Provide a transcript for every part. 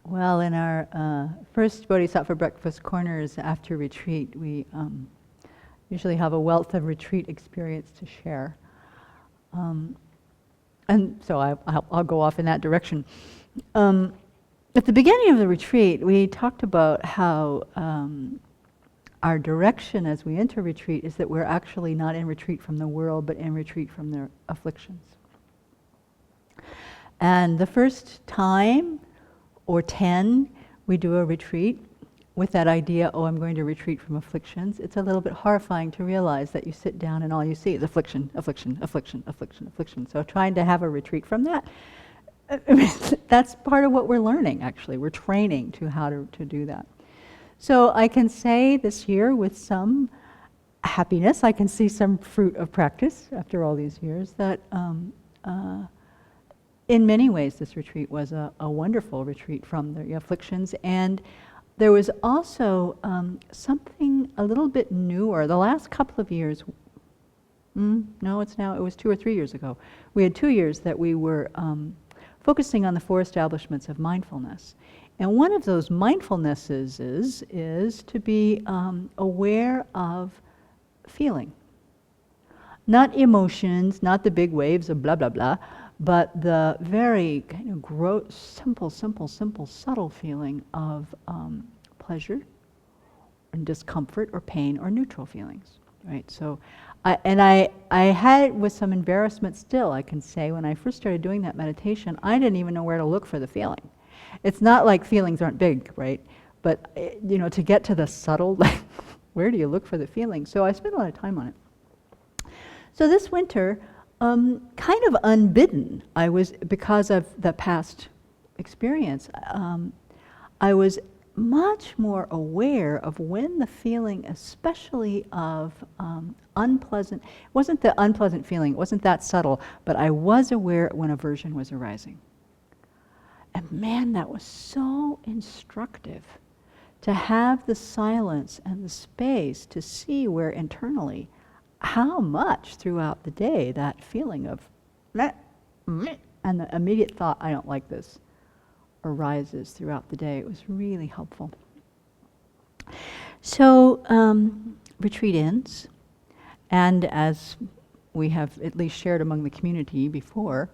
Well, in our first Bodhisattva Breakfast Corners after retreat, we usually have a wealth of retreat experience to share. And so I'll go off in that direction. At the beginning of the retreat, we talked about how our direction as we enter retreat is that we're actually not in retreat from the world, but in retreat from their afflictions. And the first time, or 10, we do a retreat with that idea, oh, I'm going to retreat from afflictions. It's a little bit horrifying to realize that you sit down and all you see is affliction, affliction, affliction, affliction, affliction. So trying to have a retreat from that, that's part of what we're learning, actually. We're training to how to do that. So I can say this year with some happiness, I can see some fruit of practice after all these years, that in many ways this retreat was a wonderful retreat from the afflictions. And there was also something a little bit newer. The last couple of years, it was 2 or 3 years ago. We had 2 years that we were focusing on the 4 establishments of mindfulness. And one of those mindfulnesses is to be aware of feeling. Not emotions, not the big waves of blah, blah, blah, but the very kind of simple, subtle feeling of pleasure and discomfort or pain or neutral feelings, right? So, I had it with some embarrassment still, I can say, when I first started doing that meditation, I didn't even know where to look for the feeling. It's not like feelings aren't big, right? But, to get to the subtle, like, where do you look for the feeling? So I spent a lot of time on it. So this winter, kind of unbidden, because of the past experience, I was much more aware of when the feeling, especially of unpleasant, it wasn't the unpleasant feeling, it wasn't that subtle, but I was aware when aversion was arising. And man, that was so instructive to have the silence and the space to see where internally, how much throughout the day that feeling of meh, meh, and the immediate thought, I don't like this, arises throughout the day. It was really helpful. So retreat ends, and as we have at least shared among the community before,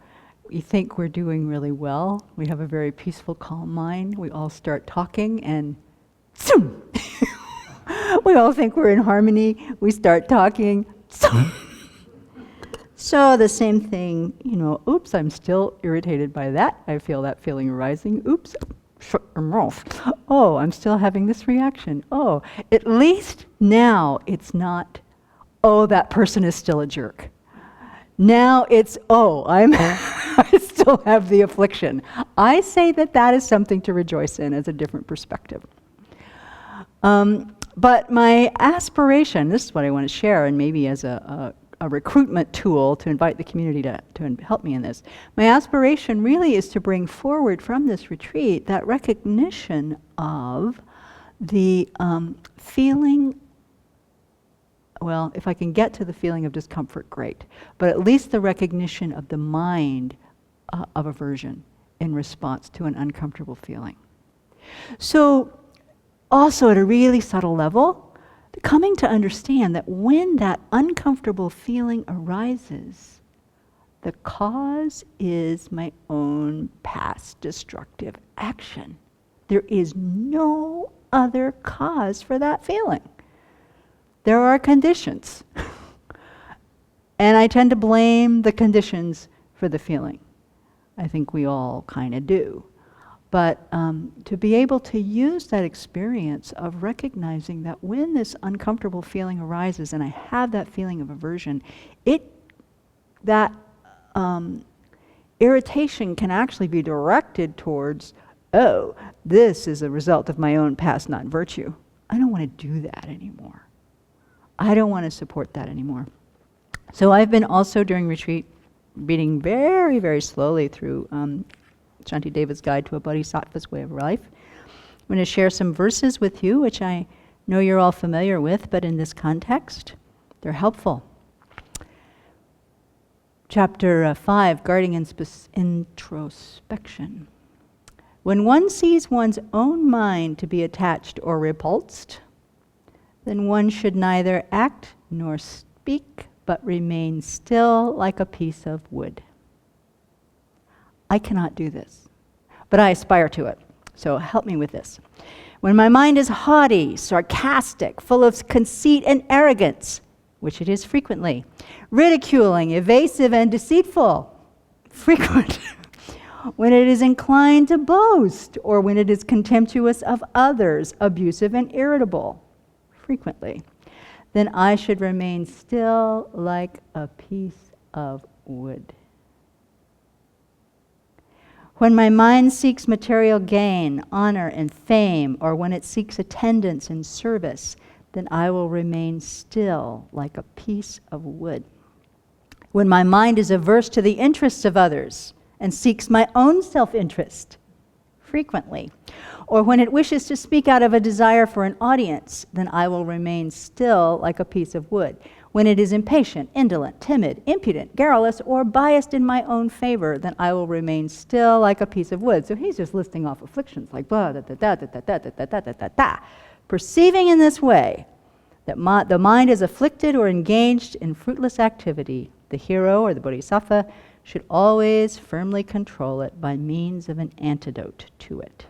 we think we're doing really well. We have a very peaceful, calm mind. We all start talking and zoom! We all think we're in harmony. We start talking. So the same thing, oops, I'm still irritated by that. I feel that feeling arising. Oops, oh, I'm still having this reaction. Oh, at least now it's not, oh, that person is still a jerk. Now it's, oh, I still have the affliction. I say that is something to rejoice in as a different perspective. But my aspiration, this is what I want to share, and maybe as a recruitment tool to invite the community to help me in this. My aspiration really is to bring forward from this retreat that recognition of the feeling, well, if I can get to the feeling of discomfort, great, but at least the recognition of the mind of aversion in response to an uncomfortable feeling. So, also at a really subtle level, coming to understand that when that uncomfortable feeling arises, the cause is my own past destructive action. There is no other cause for that feeling. There are conditions. And I tend to blame the conditions for the feeling. I think we all kind of do. But to be able to use that experience of recognizing that when this uncomfortable feeling arises and I have that feeling of aversion, that irritation can actually be directed towards, oh, this is a result of my own past not virtue. I don't want to do that anymore. I don't want to support that anymore. So I've been also during retreat reading very, very slowly through Shantideva's Guide to a Bodhisattva's Way of Life. I'm going to share some verses with you, which I know you're all familiar with, but in this context, they're helpful. Chapter 5, Guarding Introspection. When one sees one's own mind to be attached or repulsed, then one should neither act nor speak, but remain still like a piece of wood. I cannot do this, but I aspire to it. So help me with this. When my mind is haughty, sarcastic, full of conceit and arrogance, which it is frequently, ridiculing, evasive, and deceitful, frequent. When it is inclined to boast, or when it is contemptuous of others, abusive and irritable, frequently, then I should remain still like a piece of wood. When my mind seeks material gain, honor, and fame, or when it seeks attendance and service, then I will remain still like a piece of wood. When my mind is averse to the interests of others and seeks my own self-interest, frequently, or when it wishes to speak out of a desire for an audience, then I will remain still like a piece of wood. When it is impatient, indolent, timid, impudent, garrulous, or biased in my own favor, then I will remain still like a piece of wood. So he's just listing off afflictions like blah, da, da, da, da, da, da, da, da, da, da, da. Perceiving in this way that the mind is afflicted or engaged in fruitless activity, the hero or the bodhisattva should always firmly control it by means of an antidote to it.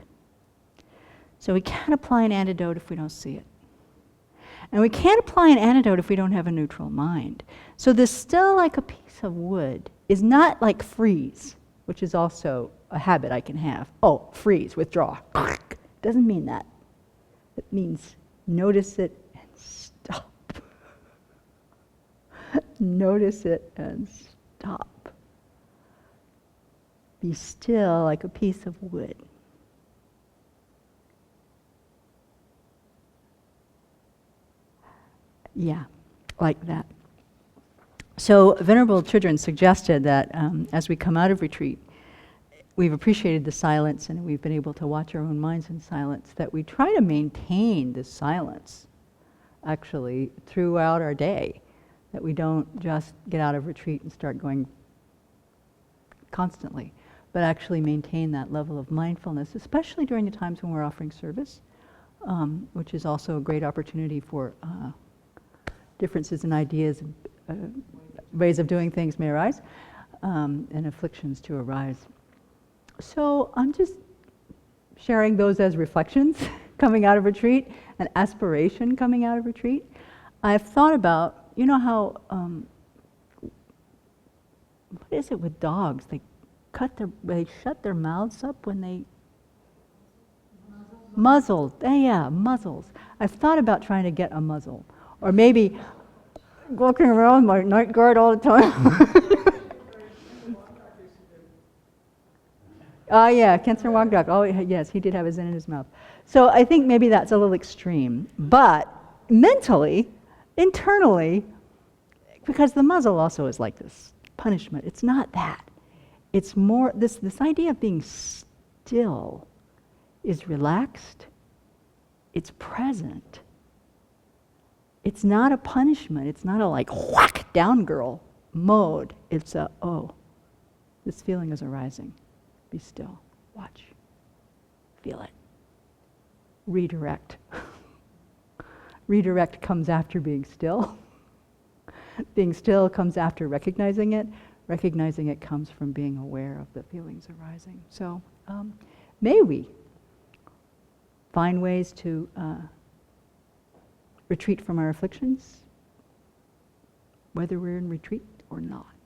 So we can't apply an antidote if we don't see it. And we can't apply an antidote if we don't have a neutral mind. So this still like a piece of wood is not like freeze, which is also a habit I can have. Oh, freeze, withdraw. Doesn't mean that. It means notice it and stop. Notice it and stop. Be still like a piece of wood. Yeah, like that. So Venerable Children suggested that as we come out of retreat, we've appreciated the silence and we've been able to watch our own minds in silence, that we try to maintain this silence actually throughout our day, that we don't just get out of retreat and start going constantly, but actually maintain that level of mindfulness, especially during the times when we're offering service, which is also a great opportunity for differences in ideas, ways of doing things may arise, and afflictions to arise. So I'm just sharing those as reflections coming out of retreat, an aspiration coming out of retreat. I've thought about, you know how, what is it with dogs? They shut their mouths up when they muzzled. Yeah, muzzles. I've thought about trying to get a muzzle. Or maybe walking around my night guard all the time. Oh yeah, cancer walk dog. Oh yes, he did have his in his mouth. So I think maybe that's a little extreme. But mentally, internally, because the muzzle also is like this punishment. It's not that. It's more, this idea of being still is relaxed. It's present. It's not a punishment. It's not a like whack down girl mode. It's a, oh, this feeling is arising. Be still. Watch. Feel it. Redirect. Redirect comes after being still. Being still comes after recognizing it. Recognizing it comes from being aware of the feelings arising. So may we find ways to retreat from our afflictions, whether we're in retreat or not.